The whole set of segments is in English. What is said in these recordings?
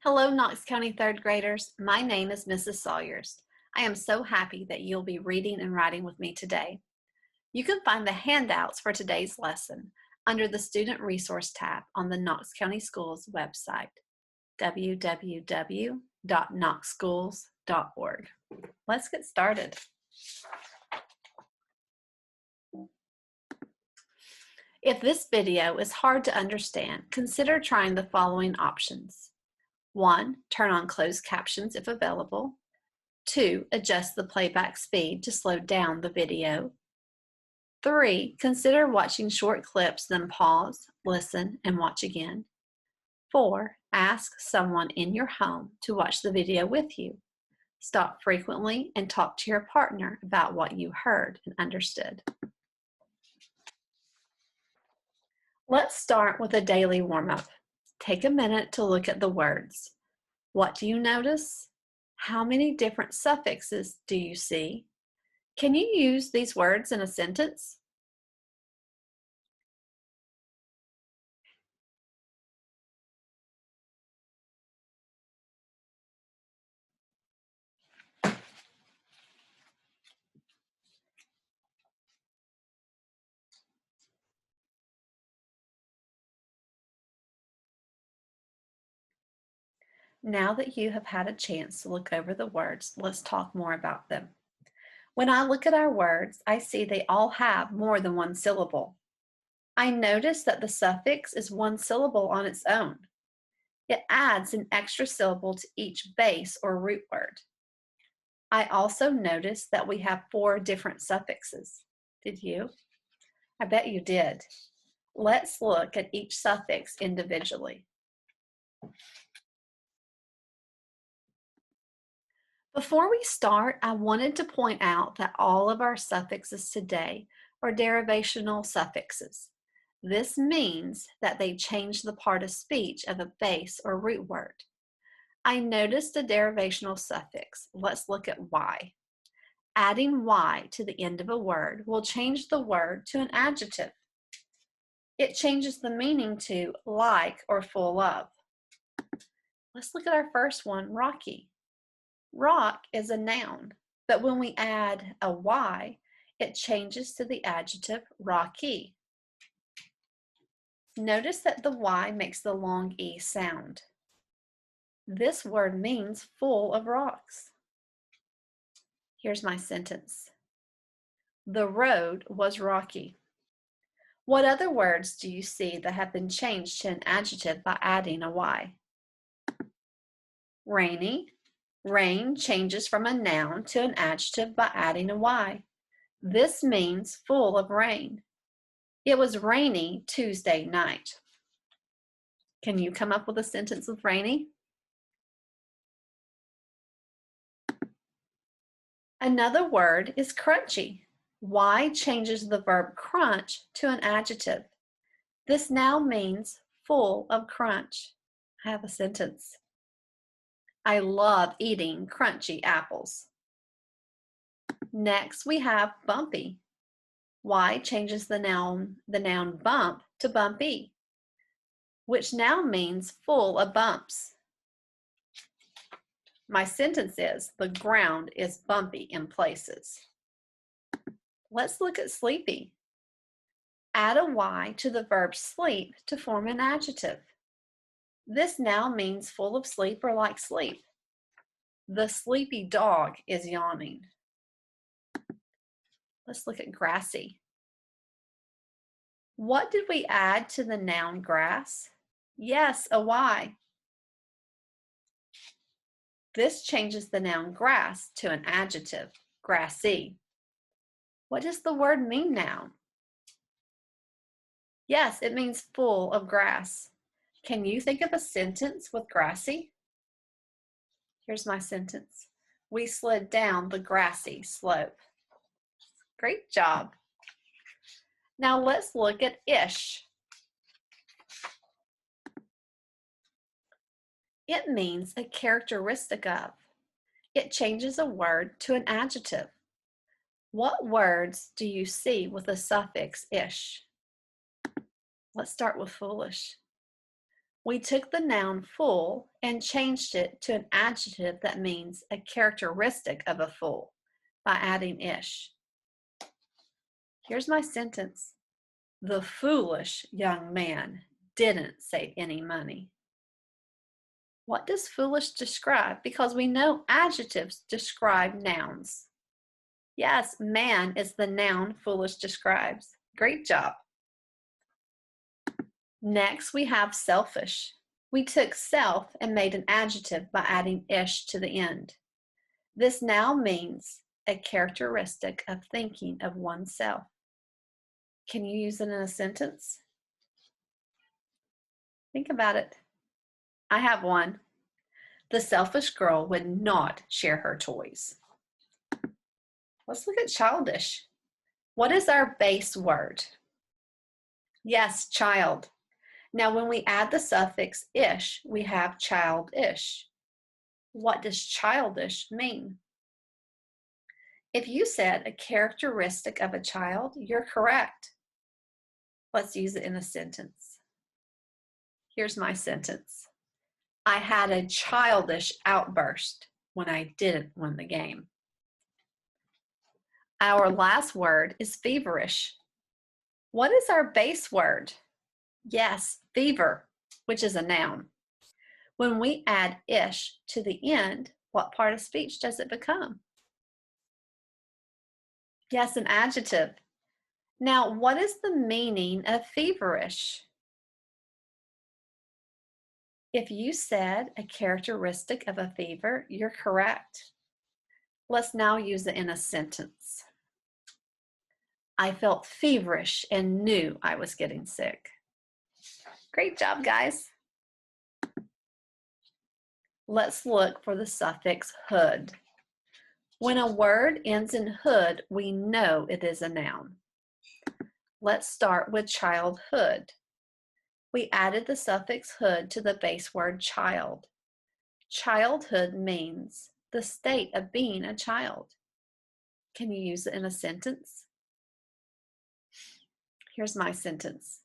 Hello, Knox County third graders. My name is Mrs. Sawyers. I am so happy that you'll be reading and writing with me today. You can find the handouts for today's lesson under the Student Resource tab on the Knox County Schools website, www.knoxschools.org. Let's get started. If this video is hard to understand, consider trying the following options. 1. Turn on closed captions if available. 2. Adjust the playback speed to slow down the video. 3. Consider watching short clips, then pause, listen, and watch again. 4. Ask someone in your home to watch the video with you. Stop frequently and talk to your partner about what you heard and understood. Let's start with a daily warm-up. Take a minute to look at the words. What do you notice? How many different suffixes do you see? Can you use these words in a sentence? Now that you have had a chance to look over the words, let's talk more about them. When I look at our words, I see they all have more than one syllable. I notice that the suffix is one syllable on its own. It adds an extra syllable to each base or root word. I also notice that we have 4 different suffixes. Did you? I bet you did. Let's look at each suffix individually. Before we start, I wanted to point out that all of our suffixes today are derivational suffixes. This means that they change the part of speech of a base or root word. I noticed a derivational suffix. Let's look at Y. Adding Y to the end of a word will change the word to an adjective. It changes the meaning to like or full of. Let's look at our first one, rocky. Rock is a noun, but when we add a Y, it changes to the adjective rocky. Notice that the Y makes the long E sound. This word means full of rocks. Here's my sentence. The road was rocky. What other words do you see that have been changed to an adjective by adding a Y? Rainy. Rain changes from a noun to an adjective by adding a Y. This means full of rain. It was rainy Tuesday night. Can you come up with a sentence with rainy? Another word is crunchy. Y changes the verb crunch to an adjective. This now means full of crunch. I have a sentence. I love eating crunchy apples. Next, we have bumpy. Y changes the noun bump to bumpy, which now means full of bumps. My sentence is, the ground is bumpy in places. Let's look at sleepy. Add a Y to the verb sleep to form an adjective. This now means full of sleep or like sleep. The sleepy dog is yawning. Let's look at grassy. What did we add to the noun grass? Yes, a Y. This changes the noun grass to an adjective, grassy. What does the word mean now? Yes, it means full of grass. Can you think of a sentence with grassy? Here's my sentence. We slid down the grassy slope. Great job. Now let's look at ish. It means a characteristic of. It changes a word to an adjective. What words do you see with the suffix ish? Let's start with foolish. We took the noun fool and changed it to an adjective that means a characteristic of a fool by adding ish. Here's my sentence. The foolish young man didn't save any money. What does foolish describe? Because we know adjectives describe nouns. Yes, man is the noun foolish describes. Great job. Next, we have selfish. We took self and made an adjective by adding ish to the end. This now means a characteristic of thinking of oneself. Can you use it in a sentence? Think about it. I have one. The selfish girl would not share her toys. Let's look at childish. What is our base word? Yes, child. Now, when we add the suffix ish, we have childish. What does childish mean? If you said a characteristic of a child, you're correct. Let's use it in a sentence. Here's my sentence. I had a childish outburst when I didn't win the game. Our last word is feverish. What is our base word? Yes, fever, which is a noun. When we add ish to the end, what part of speech does it become? Yes, an adjective. Now, what is the meaning of feverish? If you said a characteristic of a fever, you're correct. Let's now use it in a sentence. I felt feverish and knew I was getting sick. Great job, guys. Let's look for the suffix hood. When a word ends in hood, we know it is a noun. Let's start with childhood. We added the suffix hood to the base word child. Childhood means the state of being a child. Can you use it in a sentence? Here's my sentence.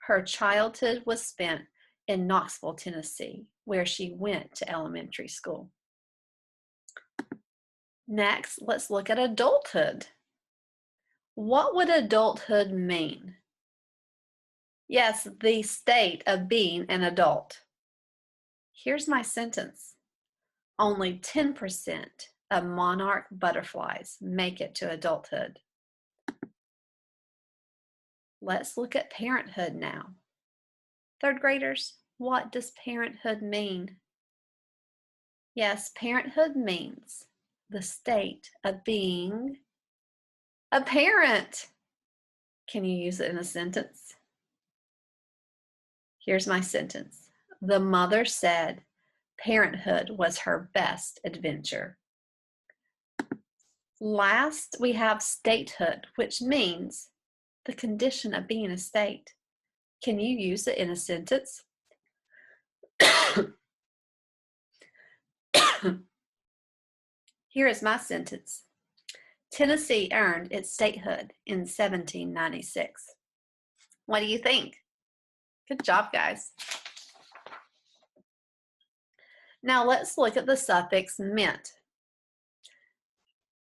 Her childhood was spent in Knoxville, Tennessee, where she went to elementary school. Next, let's look at adulthood. What would adulthood mean? Yes, the state of being an adult. Here's my sentence. Only 10% of monarch butterflies make it to adulthood. Let's look at parenthood now. Third graders, what does parenthood mean? Yes, parenthood means the state of being a parent. Can you use it in a sentence? Here's my sentence. The mother said parenthood was her best adventure. Last, we have statehood, which means the condition of being a state. Can you use it in a sentence? Here is my sentence. Tennessee earned its statehood in 1796. What do you think? Good job, guys. Now let's look at the suffix meant.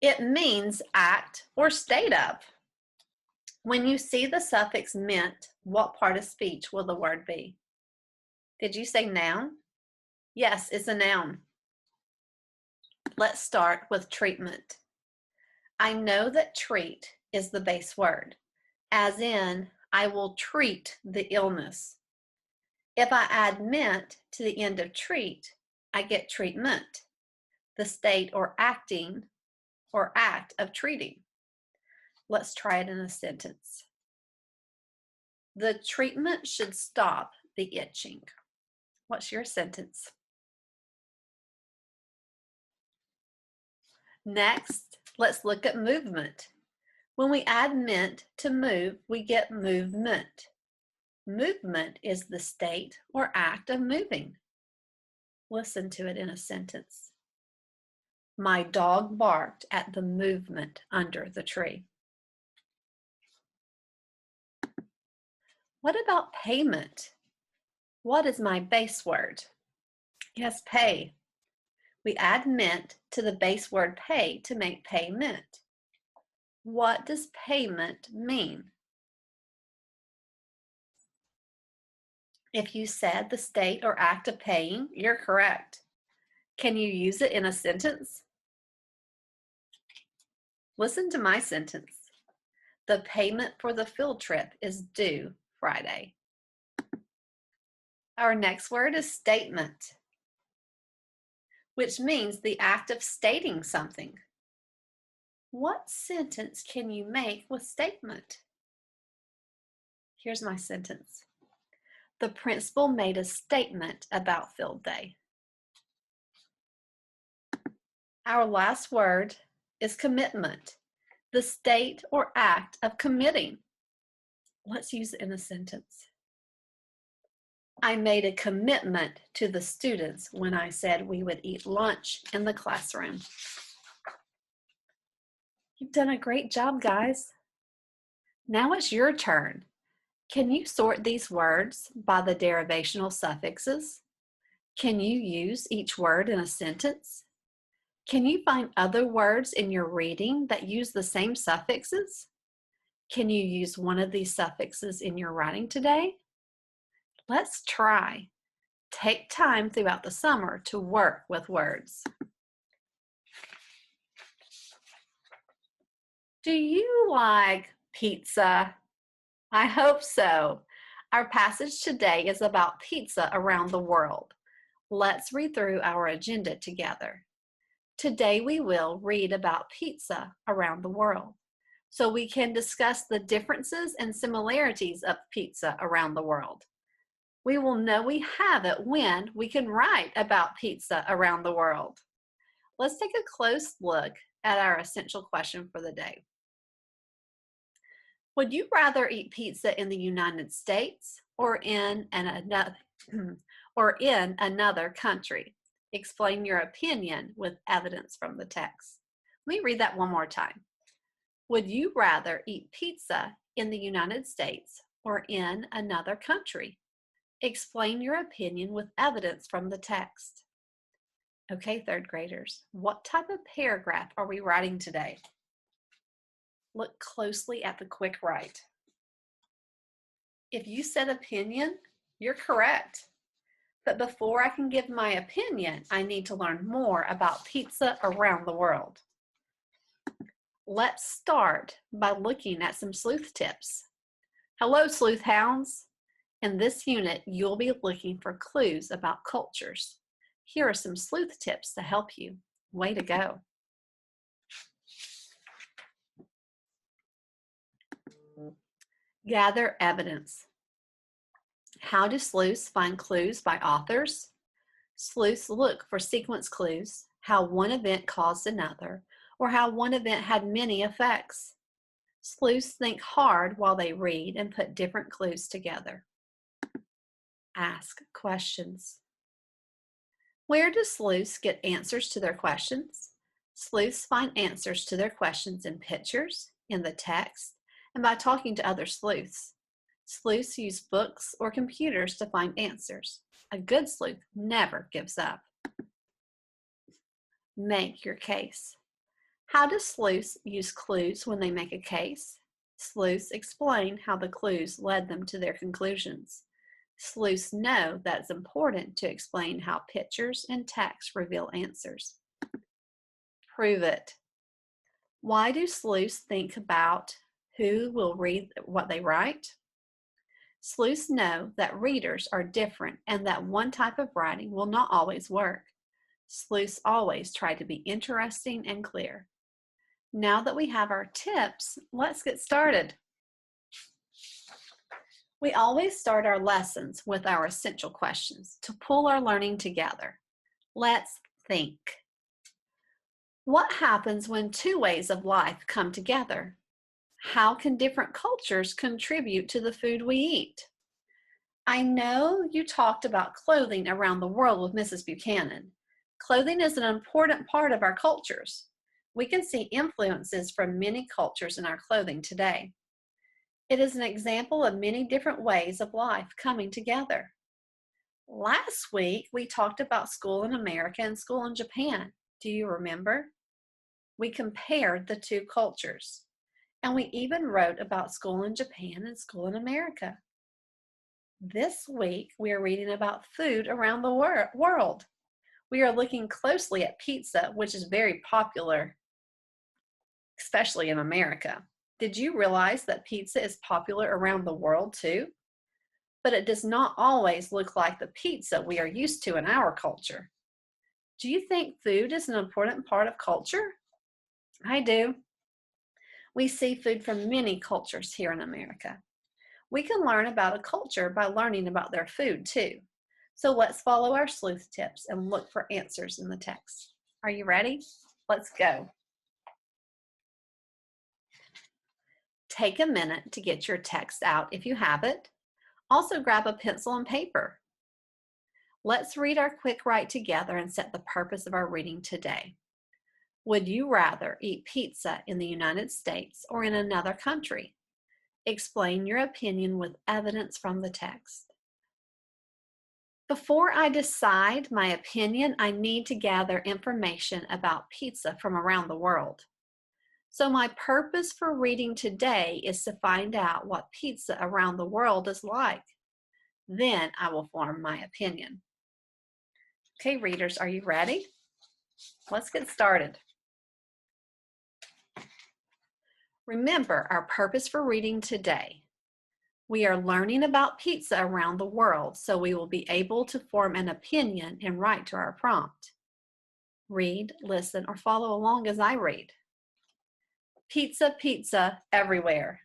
It means act or state of. When you see the suffix meant, what part of speech will the word be? Did you say noun? Yes, it's a noun. Let's start with treatment. I know that treat is the base word, as in, I will treat the illness. If I add meant to the end of treat, I get treatment, the state or acting or act of treating. Let's try it in a sentence. The treatment should stop the itching. What's your sentence? Next, let's look at movement. When we add meant to move, we get movement. Movement is the state or act of moving. Listen to it in a sentence. My dog barked at the movement under the tree. What about payment? What is my base word? Yes, pay. We add ment to the base word pay to make payment. What does payment mean? If you said the state or act of paying, you're correct. Can you use it in a sentence? Listen to my sentence. The payment for the field trip is due Friday. Our next word is statement, which means the act of stating something. What sentence can you make with statement? Here's my sentence. The principal made a statement about field day. Our last word is commitment, the state or act of committing. Let's use it in a sentence. I made a commitment to the students when I said we would eat lunch in the classroom. You've done a great job, guys. Now it's your turn. Can you sort these words by the derivational suffixes? Can you use each word in a sentence? Can you find other words in your reading that use the same suffixes? Can you use one of these suffixes in your writing today? Let's try. Take time throughout the summer to work with words. Do you like pizza? I hope so. Our passage today is about pizza around the world. Let's read through our agenda together. Today we will read about pizza around the world, so we can discuss the differences and similarities of pizza around the world. We will know we have it when we can write about pizza around the world. Let's take a close look at our essential question for the day. Would you rather eat pizza in the United States or in another country? Explain your opinion with evidence from the text. Let me read that one more time. Would you rather eat pizza in the United States or in another country? Explain your opinion with evidence from the text. Okay, third graders, what type of paragraph are we writing today? Look closely at the quick write. If you said opinion, you're correct. But before I can give my opinion, I need to learn more about pizza around the world. Let's start by looking at some sleuth tips. Hello, sleuth hounds. In this unit, you'll be looking for clues about cultures. Here are some sleuth tips to help you. Way to go. Gather evidence. How do sleuths find clues by authors? Sleuths look for sequence clues, how one event caused another, or how one event had many effects. Sleuths think hard while they read and put different clues together. Ask questions. Where do sleuths get answers to their questions? Sleuths find answers to their questions in pictures, in the text, and by talking to other sleuths. Sleuths use books or computers to find answers. A good sleuth never gives up. Make your case. How do sleuths use clues when they make a case? Sleuths explain how the clues led them to their conclusions. Sleuths know that it's important to explain how pictures and text reveal answers. Prove it. Why do sleuths think about who will read what they write? Sleuths know that readers are different and that one type of writing will not always work. Sleuths always try to be interesting and clear. Now that we have our tips, let's get started. We always start our lessons with our essential questions to pull our learning together. Let's think. What happens when two ways of life come together? How can different cultures contribute to the food we eat? I know you talked about clothing around the world with Mrs. Buchanan. Clothing is an important part of our cultures. We can see influences from many cultures in our clothing today. It is an example of many different ways of life coming together. Last week, we talked about school in America and school in Japan. Do you remember? We compared the two cultures, and we even wrote about school in Japan and school in America. This week, we are reading about food around the world. We are looking closely at pizza, which is very popular, especially in America. Did you realize that pizza is popular around the world too? But it does not always look like the pizza we are used to in our culture. Do you think food is an important part of culture? I do. We see food from many cultures here in America. We can learn about a culture by learning about their food too. So let's follow our sleuth tips and look for answers in the text. Are you ready? Let's go. Take a minute to get your text out if you have it. Also grab a pencil and paper. Let's read our quick write together and set the purpose of our reading today. Would you rather eat pizza in the United States or in another country? Explain your opinion with evidence from the text. Before I decide my opinion, I need to gather information about pizza from around the world. So my purpose for reading today is to find out what pizza around the world is like. Then I will form my opinion. Okay, readers, are you ready? Let's get started. Remember our purpose for reading today. We are learning about pizza around the world, so we will be able to form an opinion and write to our prompt. Read, listen, or follow along as I read. Pizza, pizza, everywhere.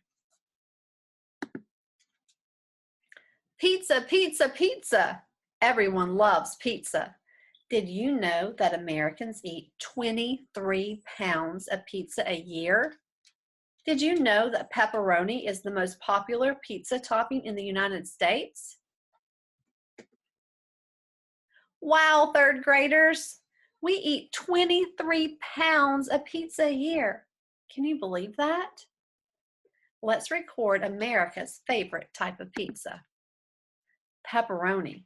Pizza, pizza, pizza. Everyone loves pizza. Did you know that Americans eat 23 pounds of pizza a year? Did you know that pepperoni is the most popular pizza topping in the United States? Wow, third graders, we eat 23 pounds of pizza a year. Can you believe that? Let's record America's favorite type of pizza. Pepperoni.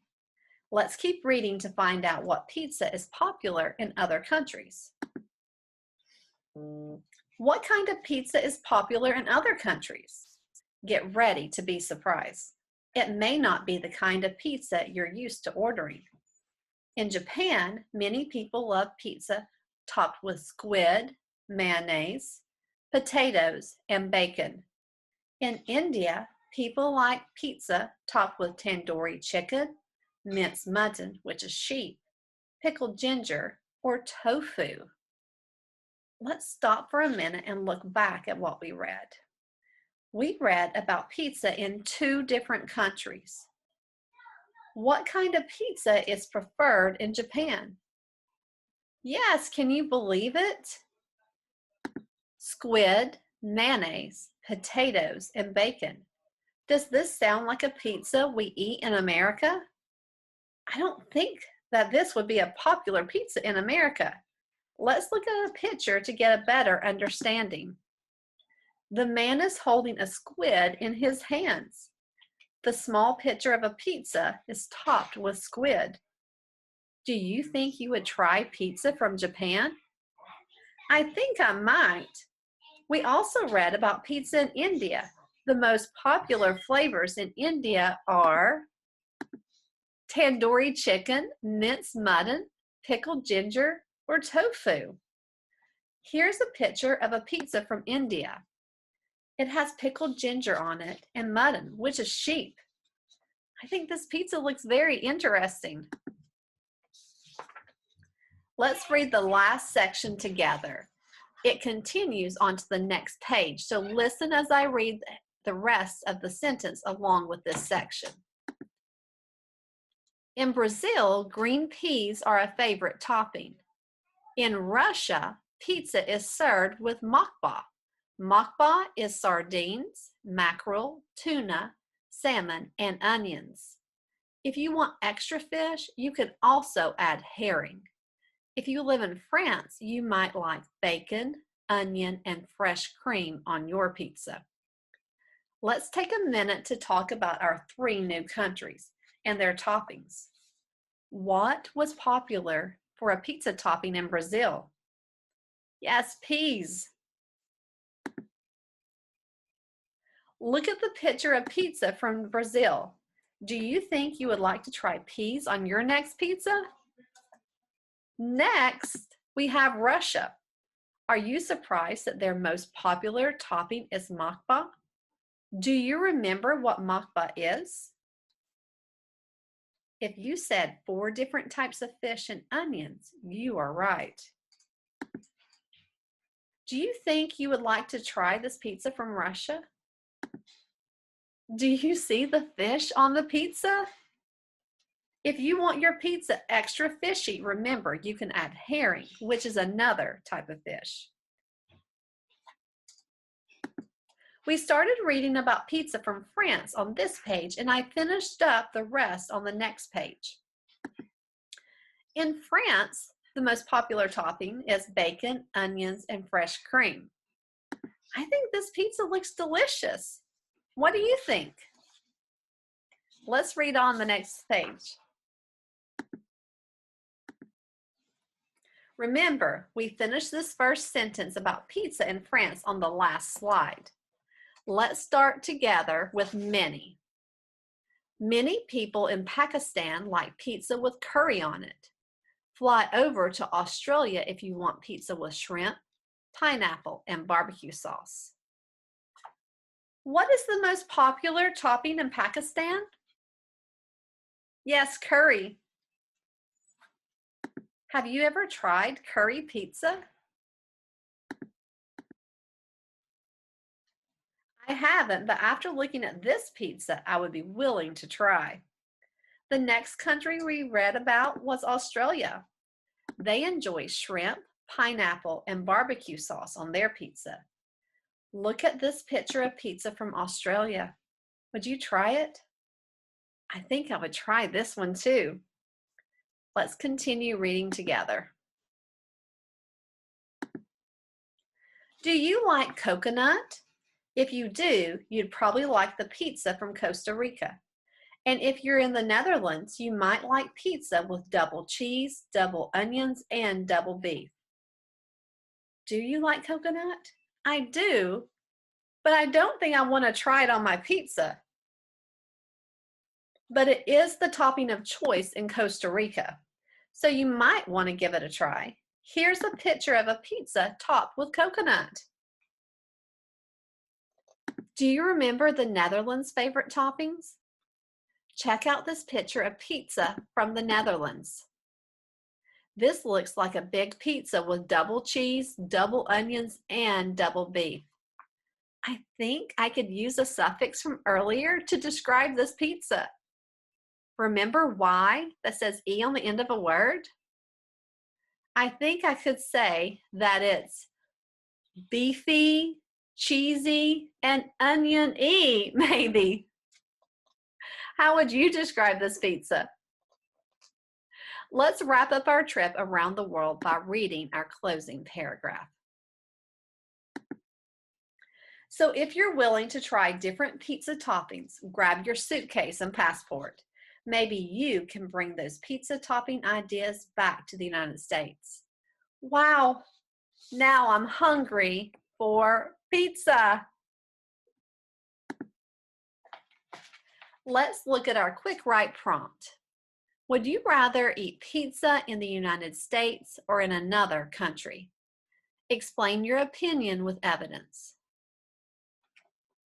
Let's keep reading to find out what pizza is popular in other countries. What kind of pizza is popular in other countries? Get ready to be surprised. It may not be the kind of pizza you're used to ordering. In Japan, many people love pizza topped with squid, mayonnaise, potatoes, and bacon. In India, people like pizza topped with tandoori chicken, minced mutton, which is sheep, pickled ginger, or tofu. Let's stop for a minute and look back at what we read. We read about pizza in 2 different countries. What kind of pizza is preferred in Japan? Yes, can you believe it? Squid, mayonnaise, potatoes, and bacon. Does this sound like a pizza we eat in America? I don't think that this would be a popular pizza in America. Let's look at a picture to get a better understanding. The man is holding a squid in his hands. The small picture of a pizza is topped with squid. Do you think you would try pizza from Japan? I think I might. We also read about pizza in India. The most popular flavors in India are tandoori chicken, minced mutton, pickled ginger, or tofu. Here's a picture of a pizza from India. It has pickled ginger on it and mutton, which is sheep. I think this pizza looks very interesting. Let's read the last section together. It continues on to the next page, so listen as I read the rest of the sentence along with this section. In Brazil, green peas are a favorite topping. In Russia, pizza is served with makba. Makba is sardines, mackerel, tuna, salmon, and onions. If you want extra fish, you can also add herring. If you live in France, you might like bacon, onion, and fresh cream on your pizza. Let's take a minute to talk about our 3 new countries and their toppings. What was popular for a pizza topping in Brazil? Yes, peas. Look at the picture of pizza from Brazil. Do you think you would like to try peas on your next pizza? Next, we have Russia. Are you surprised that their most popular topping is makba? Do you remember what makba is? If you said 4 different types of fish and onions, you are right. Do you think you would like to try this pizza from Russia? Do you see the fish on the pizza? If you want your pizza extra fishy, remember you can add herring, which is another type of fish. We started reading about pizza from France on this page, and I finished up the rest on the next page. In France, the most popular topping is bacon, onions, and fresh cream. I think this pizza looks delicious. What do you think? Let's read on the next page. Remember, we finished this first sentence about pizza in France on the last slide. Let's start together with many. Many people in Pakistan like pizza with curry on it. Fly over to Australia if you want pizza with shrimp, pineapple, and barbecue sauce. What is the most popular topping in Pakistan? Yes, curry. Have you ever tried curry pizza? I haven't, but after looking at this pizza, I would be willing to try. The next country we read about was Australia. They enjoy shrimp, pineapple, and barbecue sauce on their pizza. Look at this picture of pizza from Australia. Would you try it? I think I would try this one too. Let's continue reading together. Do you like coconut? If you do, you'd probably like the pizza from Costa Rica. And if you're in the Netherlands, you might like pizza with double cheese, double onions, and double beef. Do you like coconut? I do, but I don't think I want to try it on my pizza. But it is the topping of choice in Costa Rica, so you might want to give it a try. Here's a picture of a pizza topped with coconut. Do you remember the Netherlands' favorite toppings? Check out this picture of pizza from the Netherlands. This looks like a big pizza with double cheese, double onions, and double beef. I think I could use a suffix from earlier to describe this pizza. Remember Y that says E on the end of a word? I think I could say that it's beefy, cheesy, and onion-y, maybe. How would you describe this pizza? Let's wrap up our trip around the world by reading our closing paragraph. So if you're willing to try different pizza toppings, grab your suitcase and passport. Maybe you can bring those pizza topping ideas back to the United States. Wow, now I'm hungry for pizza. Let's look at our quick write prompt. Would you rather eat pizza in the United States or in another country? Explain your opinion with evidence.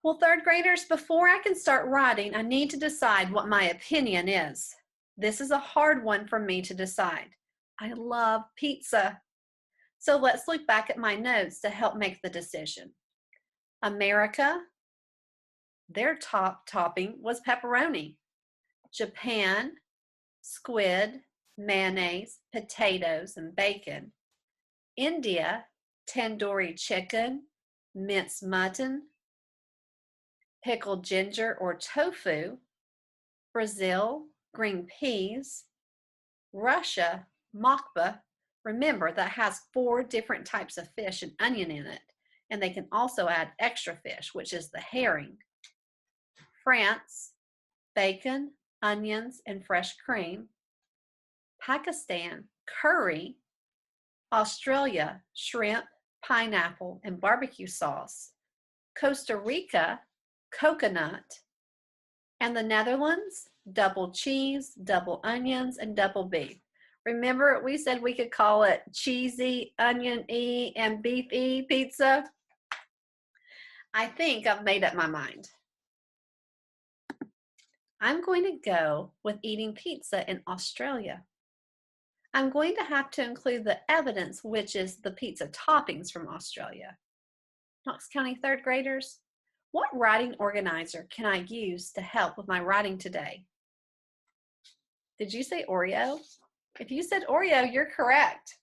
Well, third graders, before I can start writing, I need to decide what my opinion is. This is a hard one for me to decide. I love pizza. So let's look back at my notes to help make the decision. America, their top topping was pepperoni. Japan, squid, mayonnaise, potatoes, and bacon. India, tandoori chicken, minced mutton, pickled ginger or tofu. Brazil, green peas. Russia, makba. Remember, that has 4 different types of fish and onion in it, and they can also add extra fish, which is the herring. France, bacon, onions, and fresh cream. Pakistan, curry. Australia, shrimp, pineapple, and barbecue sauce. Costa Rica, coconut. And the Netherlands, double cheese, double onions, and double beef. Remember, we said we could call it cheesy, onion-y, and beefy pizza? I think I've made up my mind. I'm going to go with eating pizza in Australia. I'm going to have to include the evidence, which is the pizza toppings from Australia. Knox County third graders, what writing organizer can I use to help with my writing today? Did you say Oreo? If you said Oreo, you're correct.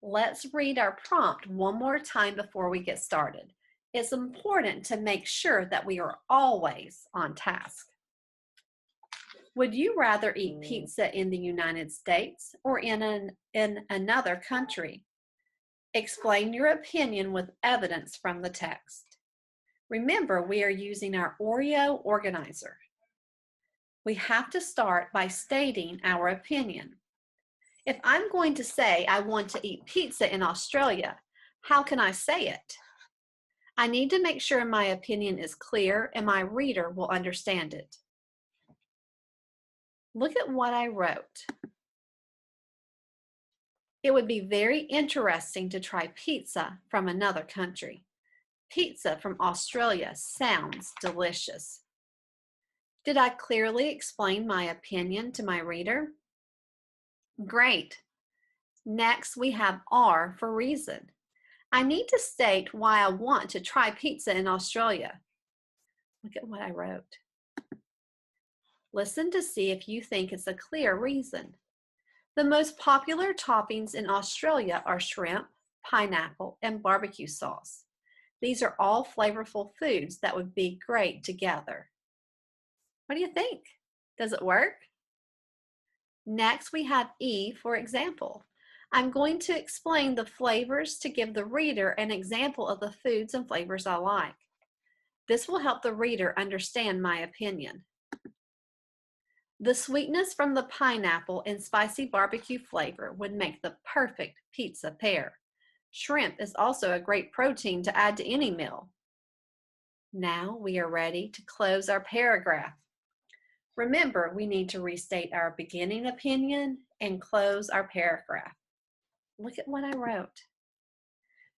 Let's read our prompt one more time before we get started. It's important to make sure that we are always on task. Would you rather eat pizza in the United States or in another country? Explain your opinion with evidence from the text. Remember, we are using our Oreo organizer. We have to start by stating our opinion. If I'm going to say I want to eat pizza in Australia, how can I say it? I need to make sure my opinion is clear and my reader will understand it. Look at what I wrote. It would be very interesting to try pizza from another country. Pizza from Australia sounds delicious. Did I clearly explain my opinion to my reader? Great. Next, we have R for reason. I need to state why I want to try pizza in Australia. Look at what I wrote. Listen to see if you think it's a clear reason. The most popular toppings in Australia are shrimp, pineapple, and barbecue sauce. These are all flavorful foods that would be great together. What do you think? Does it work? Next, we have E for example. I'm going to explain the flavors to give the reader an example of the foods and flavors I like. This will help the reader understand my opinion. The sweetness from the pineapple and spicy barbecue flavor would make the perfect pizza pair. Shrimp is also a great protein to add to any meal. Now we are ready to close our paragraph. Remember, we need to restate our beginning opinion and close our paragraph. Look at what I wrote.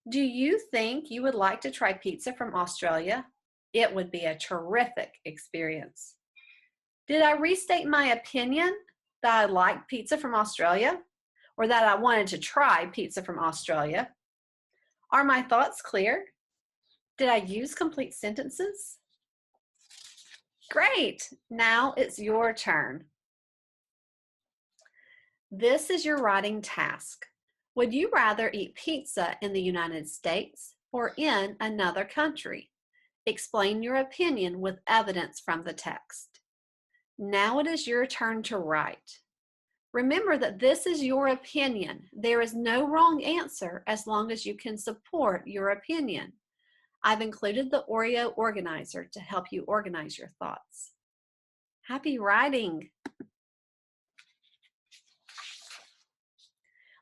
Do you think you would like to try pizza from Australia? It would be a terrific experience. Did I restate my opinion that I like pizza from Australia or that I wanted to try pizza from Australia? Are my thoughts clear? Did I use complete sentences? Great, now it's your turn. This is your writing task. Would you rather eat pizza in the United States or in another country? Explain your opinion with evidence from the text. Now it is your turn to write. Remember that this is your opinion. There is no wrong answer as long as you can support your opinion. I've included the Oreo organizer to help you organize your thoughts. Happy writing!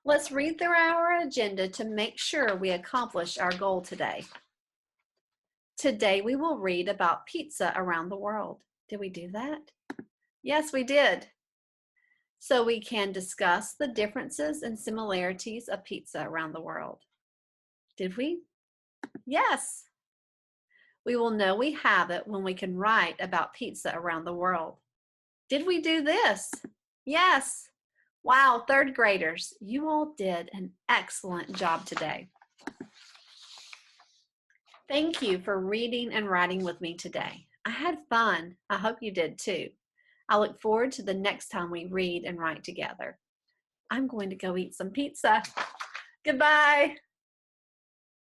Let's read through our agenda to make sure we accomplish our goal today. Today we will read about pizza around the world. Did we do that? Yes, we did. So we can discuss the differences and similarities of pizza around the world. Did we? Yes. We will know we have it when we can write about pizza around the world. Did we do this? Yes. Wow, third graders, you all did an excellent job today. Thank you for reading and writing with me today. I had fun. I hope you did too. I look forward to the next time we read and write together. I'm going to go eat some pizza. Goodbye.